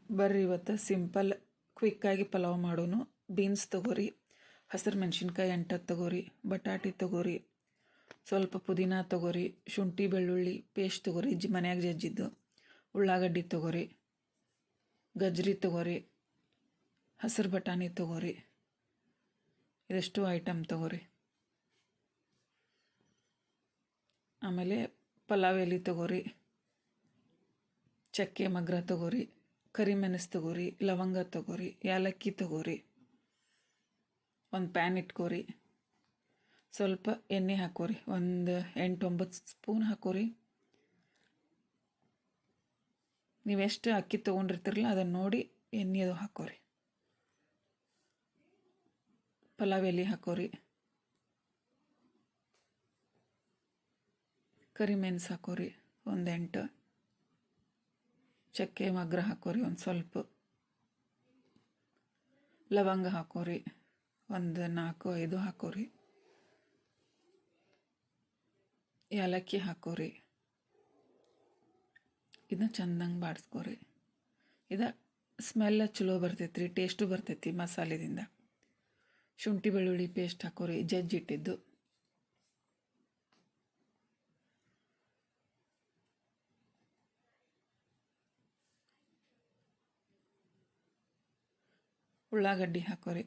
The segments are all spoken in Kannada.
ಬರ್ರಿ ಇವತ್ತು ಸಿಂಪಲ್ ಕ್ವಿಕ್ಕಾಗಿ ಪಲಾವ್ ಮಾಡೋನು. ಬೀನ್ಸ್ ತೊಗೋರಿ, ಹಸಿರು ಮೆಣಸಿನ್ಕಾಯಿ 8 ತೊಗೋರಿ, ಬಟಾಟಿ ತೊಗೋರಿ, ಸ್ವಲ್ಪ ಪುದೀನ ತೊಗೋರಿ, ಶುಂಠಿ ಬೆಳ್ಳುಳ್ಳಿ ಪೇಸ್ಟ್ ತೊಗೋರಿ, ಮನ್ಯಾಗ ಜಜ್ಜಿದ್ದು, ಉಳ್ಳಾಗಡ್ಡಿ ತೊಗೋರಿ, ಗಜ್ರಿ ತೊಗೋರಿ, ಹಸಿರು ಬಟಾಣಿ ತೊಗೋರಿ, ಇದಷ್ಟು ಐಟಮ್ ತೊಗೋರಿ. ಆಮೇಲೆ ಪಲಾವ್ ಎಲೆ ತೊಗೋರಿ, ಚಕ್ಕೆ ಮಗ್ರ ತೊಗೋರಿ, ಕರಿಮೆಣಸು ತೊಗೋರಿ, ಲವಂಗ ತೊಗೋರಿ, ಏಲಕ್ಕಿ ತೊಗೋರಿ. ಒಂದು ಪ್ಯಾನ್ ಇಟ್ಕೋರಿ, ಸ್ವಲ್ಪ ಎಣ್ಣೆ ಹಾಕೋರಿ, ಒಂದು 8-9 ಸ್ಪೂನ್ ಹಾಕೋರಿ. ನೀವು ಎಷ್ಟು ಅಕ್ಕಿ ತೊಗೊಂಡಿರ್ತಿರಲ್ಲ ಅದನ್ನು ನೋಡಿ ಎಣ್ಣೆ ಅದು ಹಾಕೋರಿ. ಪಲಾವ್ ಎಲೆ ಹಾಕೋರಿ, ಕರಿಮೆಣಸು ಹಾಕೋರಿ ಒಂದು 8, ಚಕ್ಕೆ ಮಗ್ರ ಹಾಕೋರಿ ಒಂದು ಸ್ವಲ್ಪ, ಲವಂಗ ಹಾಕೋರಿ ಒಂದು 4-5 ಹಾಕೋರಿ, ಏಲಕ್ಕಿ ಹಾಕೋರಿ. ಇದನ್ನ ಚೆಂದಂಗೆ ಬಾಡಿಸ್ಕೋರಿ. ಇದು ಸ್ಮೆಲ್ಲ ಚಲೋ ಬರ್ತೈತೆ ರೀ, ಟೇಸ್ಟು ಬರ್ತೈತಿ ಮಸಾಲೆದಿಂದ. ಶುಂಠಿ ಬೆಳ್ಳುಳ್ಳಿ ಪೇಸ್ಟ್ ಹಾಕೋರಿ, ಜಜ್ಜಿಟ್ಟಿದ್ದು. ಉಳ್ಳಾಗಡ್ಡಿ ಹಾಕೋರಿ,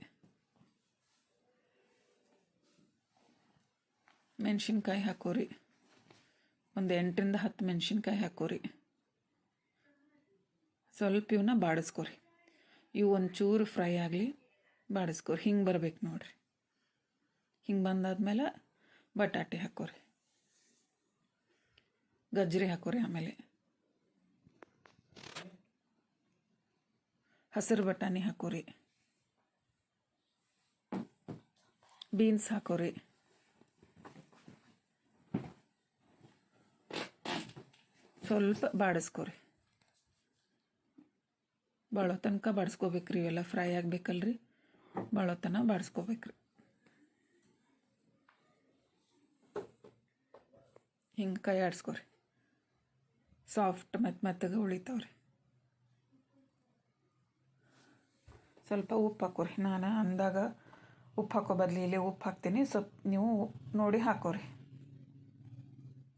ಮೆಣಸಿನ್ಕಾಯಿ ಹಾಕೋರಿ, ಒಂದು 8-10 ಮೆಣಸಿನ್ಕಾಯಿ ಹಾಕೋರಿ. ಸ್ವಲ್ಪ ಇವನ್ನ ಬಾಡಿಸ್ಕೋರಿ. ಇವು ಒಂಚೂರು ಫ್ರೈ ಆಗಲಿ ಬಾಡಿಸ್ಕೋರಿ. ಹಿಂಗೆ ಬರ್ಬೇಕು ನೋಡಿರಿ. ಹಿಂಗೆ ಬಂದಾದ್ಮೇಲೆ ಬಟಾಟೆ ಹಾಕೋರಿ, ಗಜ್ರಿ ಹಾಕೋರಿ, ಆಮೇಲೆ ಹಸಿರು ಬಟಾಣಿ ಹಾಕೋರಿ, ಬೀನ್ಸ್ ಹಾಕೋರಿ, ಸ್ವಲ್ಪ ಬಾಡಿಸ್ಕೋರಿ. ಭಾಳ ತನಕ ಬಾಡಿಸ್ಕೋಬೇಕ್ರಿ. ಇವೆಲ್ಲ ಫ್ರೈ ಆಗಬೇಕಲ್ರಿ, ಭಾಳ ತನಕ ಬಾಡಿಸ್ಕೋಬೇಕ್ರಿ. ಹಿಂಗೆ ಕೈ ಆಡಿಸ್ಕೋರಿ, ಸಾಫ್ಟ್ ಮೆತ್ತಗೆ ಉಳಿತಾವ್ರಿ. ಸ್ವಲ್ಪ ಉಪ್ಪು ಹಾಕೋರಿ. ನಾನು ಅಂದಾಗ ಉಪ್ಪು ಹಾಕೋ ಬದಲು ಇಲ್ಲಿ ಉಪ್ಪು ಹಾಕ್ತೀನಿ. ಸ್ವಲ್ಪ ನೀವು ನೋಡಿ ಹಾಕೋರಿ.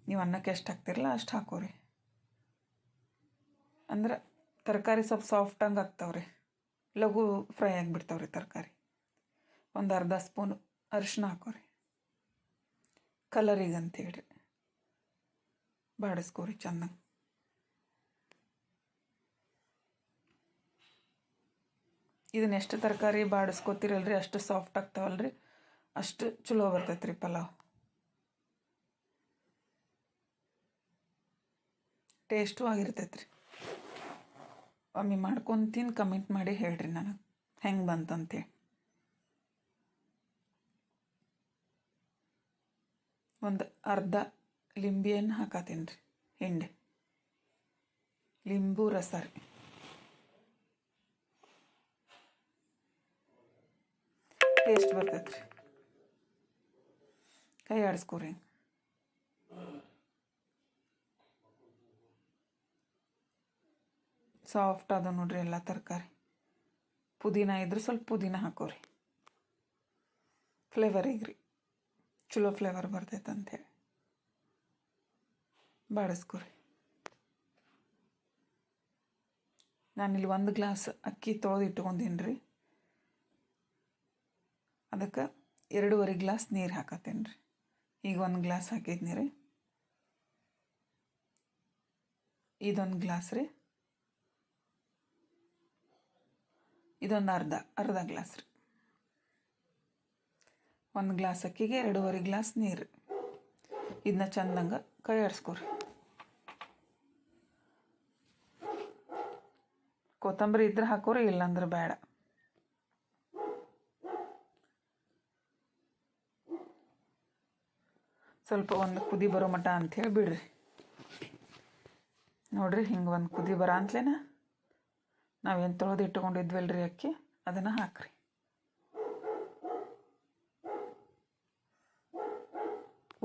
ನೀವು ಅನ್ನಕ್ಕೆ ಎಷ್ಟು ಹಾಕ್ತಿರಲ್ಲ ಅಷ್ಟು ಹಾಕೋರಿ. ಅಂದ್ರೆ ತರಕಾರಿ ಸ್ವಲ್ಪ ಸಾಫ್ಟಂಗೆ ಆಗ್ತಾವ್ರಿ, ಲಘು ಫ್ರೈ ಆಗಿಬಿಡ್ತಾವ್ರಿ ತರಕಾರಿ. ಒಂದು ಅರ್ಧ ಸ್ಪೂನ್ ಅರಿಶಿನ ಹಾಕೋರಿ, ಕಲರಿಗೆ ಅಂತೇಳಿ ಬಾಡಿಸ್ಕೋರಿ ಚೆನ್ನಾಗಿ. ಇದನ್ನ ಎಷ್ಟು ತರಕಾರಿ ಬಾಡಿಸ್ಕೋತಿರಲ್ರಿ ಅಷ್ಟು ಸಾಫ್ಟ್ ಆಗ್ತಾವಲ್ರಿ, ಅಷ್ಟು ಚಲೋ ಬರ್ತೈತೆ ರೀ ಪಲಾವ್. ಟೇಸ್ಟು ಆಗಿರ್ತೈತೆ ರೀ. ಒಮ್ಮೆ ಮಾಡ್ಕೊತೀನಿ, ಕಮೆಂಟ್ ಮಾಡಿ ಹೇಳ್ರಿ ನನಗೆ ಹೆಂಗೆ ಬಂತಂತೇಳಿ. ಒಂದು ಅರ್ಧ ಲಿಂಬೆಯನ್ನು ಹಾಕತ್ತೀನಿ ರೀ, ಹಿಂಡಿ ಲಿಂಬು ರಸ ರೀ. ಟೇಸ್ಟ್ ಬರ್ತೈತೆ ರೀ. ಕೈ ಆಡಿಸ್ಕೋರಿ. ಸಾಫ್ಟ್ ಅದ ನೋಡ್ರಿ ಎಲ್ಲ ತರಕಾರಿ. ಪುದೀನ ಇದ್ರೆ ಸ್ವಲ್ಪ ಪುದೀನ ಹಾಕೋರಿ, ಫ್ಲೇವರಿಗೆ ರೀ, ಚಲೋ ಫ್ಲೇವರ್ ಬರ್ತೈತೆ ಅಂಥೇಳಿ ಬಾಡಿಸ್ಕೋರಿ. ನಾನಿಲ್ಲಿ 1 ಗ್ಲಾಸ್ ಅಕ್ಕಿ ತೊಳೆದು ಇಟ್ಕೊಂಡೀನಿ ರೀ. ಅದಕ್ಕೆ 2.5 ಗ್ಲಾಸ್ ನೀರು ಹಾಕತ್ತೇನೆ ರೀ. ಈಗ 1 ಗ್ಲಾಸ್ ಹಾಕಿದ್ನಿ ರೀ. ಇದೊಂದು ಗ್ಲಾಸ್ ರೀ, ಇದೊಂದು ಅರ್ಧ ಗ್ಲಾಸ್ ರೀ. 1 ಗ್ಲಾಸ್ ಅಕ್ಕಿಗೆ 2.5 ಗ್ಲಾಸ್ ನೀರು. ಇದನ್ನ ಚೆಂದಂಗೆ ಕೈ ಆಡಿಸ್ಕೋರಿ. ಕೊತ್ತಂಬರಿ ಇದ್ರೆ ಹಾಕೋರಿ, ಇಲ್ಲಾಂದ್ರೆ ಬೇಡ. ಸ್ವಲ್ಪ ಒಂದು ಕುದಿ ಬರೋ ಮಟ್ಟ ಅಂಥೇಳಿ ಬಿಡ್ರಿ. ನೋಡಿರಿ, ಹಿಂಗೆ ಒಂದು ಕುದಿ ಬರ ಅಂತಲೇನ ನಾವೇನು ತೊಳೆದು ಇಟ್ಕೊಂಡಿದ್ವಲ್ರಿ ಅಕ್ಕಿ, ಅದನ್ನು ಹಾಕ್ರಿ.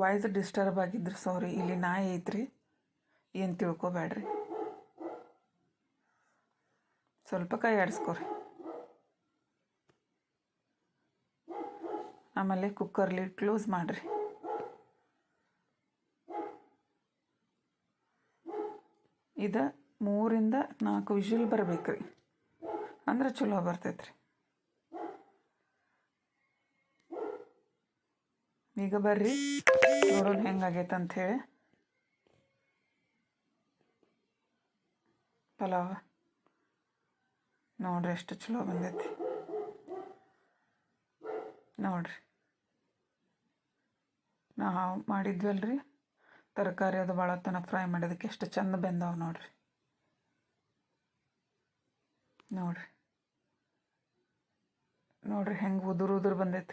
ವಾಯ್ಸ್ ಡಿಸ್ಟರ್ಬ್ ಆಗಿದ್ರೆ ಸಾರಿ, ಇಲ್ಲಿ ನಾಯಿ ಐತ್ರಿ, ಏನು ತಿಳ್ಕೊಬೇಡ್ರಿ. ಸ್ವಲ್ಪ ಕೈ ಆಡಿಸ್ಕೊರಿ. ಆಮೇಲೆ ಕುಕ್ಕರ್ ಲಿಡ್ ಕ್ಲೋಸ್ ಮಾಡಿರಿ. ಇದು 3 ರಿಂದ 4 ವಿಷಲ್ ಬರ್ಬೇಕು ರೀ, ಅಂದ್ರೆ ಚಲೋ ಬರ್ತೈತೆ ರೀ. ಈಗ ಬರ್ರಿ ನೋಡೋಣ ಹೆಂಗಾಗೈತೆ ಅಂಥೇಳಿ. ಪಲಾವ್ ನೋಡ್ರಿ ಎಷ್ಟು ಚಲೋ ಬಂದೈತಿ ನೋಡ್ರಿ. ನಾವು ಮಾಡಿದ್ವಲ್ರಿ ತರಕಾರಿ ಅದು ಭಾಳ ಹೊತ್ತನ ಫ್ರೈ ಮಾಡೋದಕ್ಕೆ ಎಷ್ಟು ಚಂದ ಬೆಂದವು ನೋಡ್ರಿ. ನೋಡ್ರಿ ನೋಡ್ರಿ ಹೆಂಗೆ ಉದುರು ಬಂದೈತಿ.